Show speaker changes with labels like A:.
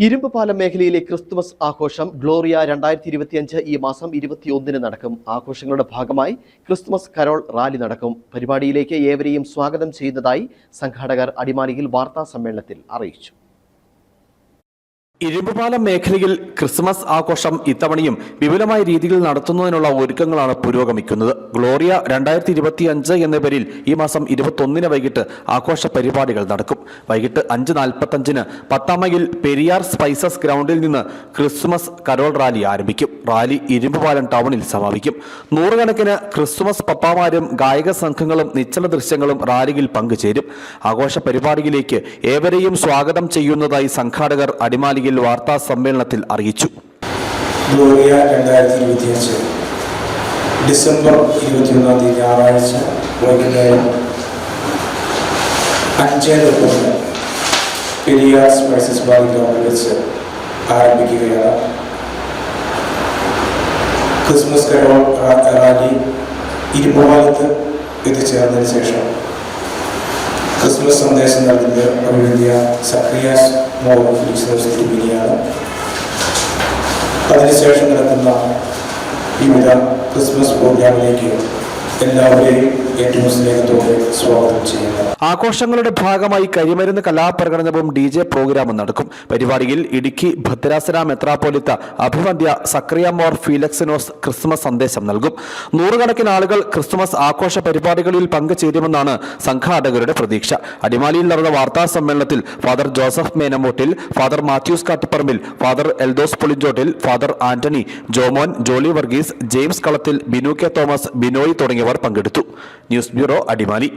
A: ഇരുമ്പുപാലം മേഖലയിലെ ക്രിസ്തുമസ് ആഘോഷം ഗ്ലോറിയ 2025 ഈ മാസം 21-ന് നടക്കും. ആഘോഷങ്ങളുടെ ഭാഗമായി ക്രിസ്തുമസ് കരോൾ റാലി നടക്കും. പരിപാടിയിലേക്ക് ഏവരെയും സ്വാഗതം ചെയ്യുന്നതായി സംഘാടകർ അടിമാലിയിൽ വാർത്താ സമ്മേളനത്തിൽ അറിയിച്ചു.
B: ഇരുമ്പുപാലം മേഖലയിൽ ക്രിസ്മസ് ആഘോഷം ഇത്തവണയും വിപുലമായ രീതിയിൽ നടത്തുന്നതിനുള്ള ഒരുക്കങ്ങളാണ് പുരോഗമിക്കുന്നത്. ഗ്ലോറിയ 2025 എന്ന പേരിൽ ഈ മാസം 21-ന് വൈകിട്ട് ആഘോഷ പരിപാടികൾ നടക്കും. വൈകിട്ട് 5:45-ന് 10 മൈൽ പെരിയാർ സ്പൈസസ് ഗ്രൗണ്ടിൽ നിന്ന് ക്രിസ്മസ് കരോൾ റാലി ആരംഭിക്കും. റാലി ഇരുമ്പുപാലം ടൗണിൽ സമാപിക്കും. നൂറുകണക്കിന് ക്രിസ്മസ് പപ്പാമാരും ഗായക സംഘങ്ങളും നിശ്ചല ദൃശ്യങ്ങളും റാലിയിൽ പങ്കുചേരും. ആഘോഷ പരിപാടിയിലേക്ക് ഏവരെയും സ്വാഗതം ചെയ്യുന്നതായി സംഘാടകർ അടിമാലിയിൽ വാർത്താ സമ്മേളനത്തിൽ അറിയിച്ചു.
C: ഗ്ലോറിയ 2025 ഡിസംബർ 21 ഞായറാഴ്ച വൈകുന്നേരം 5:30 പെരിയാർ സ്പൈസസ് ബാർ ഗ്രൗണ്ടിൽ വെച്ച് ആരംഭിക്കുകയാണ്. ക്രിസ്മസ് കരോൾ റാലി ഇരുമ്പുപാലത്ത് എത്തിച്ചേർന്നതിന് ശേഷം ക്രിസ്മസ് സന്ദേശം നൽകുന്നത് അഭിനന്ദിയ സക്രിയാസ് മോഹൻയാണ്. അതിനുശേഷം നടക്കുന്ന വിവിധ ക്രിസ്മസ് പ്രോഗ്രാമിലേക്ക് എല്ലാവരെയും ഏറ്റവും സ്നേഹത്തോടെ സ്വാഗതം ചെയ്യുന്നു.
B: ആഘോഷങ്ങളുടെ ഭാഗമായി കരിമരുന്ന് കലാപ്രകടനവും DJ പ്രോഗ്രാമും നടക്കും. പരിപാടിയിൽ ഇടുക്കി ഭദ്രാസന മെത്രാപ്പോലിത്ത അഭിവന്ദ്യ സക്രിയ മോർ ഫീലക്സിനോസ് ക്രിസ്മസ് സന്ദേശം നൽകും. നൂറുകണക്കിന് ആളുകൾ ക്രിസ്മസ് ആഘോഷ പരിപാടികളിൽ പങ്കുചേരുമെന്നാണ് സംഘാടകരുടെ പ്രതീക്ഷ. അടിമാലിയിൽ നടന്ന വാർത്താ സമ്മേളനത്തിൽ ഫാദർ ജോസഫ് മേനമോട്ടിൽ, ഫാദർ മാത്യൂസ് കാട്ടിപ്പറമ്പിൽ, ഫാദർ എൽദോസ് പുളിഞ്ചോട്ടിൽ, father Antony, Jomon, Jolly Varghese, James കളത്തിൽ, ബിനു കെ തോമസ്, ബിനോയ് തുടങ്ങിയവർ പങ്കെടുത്തു. News bureau, Adimali.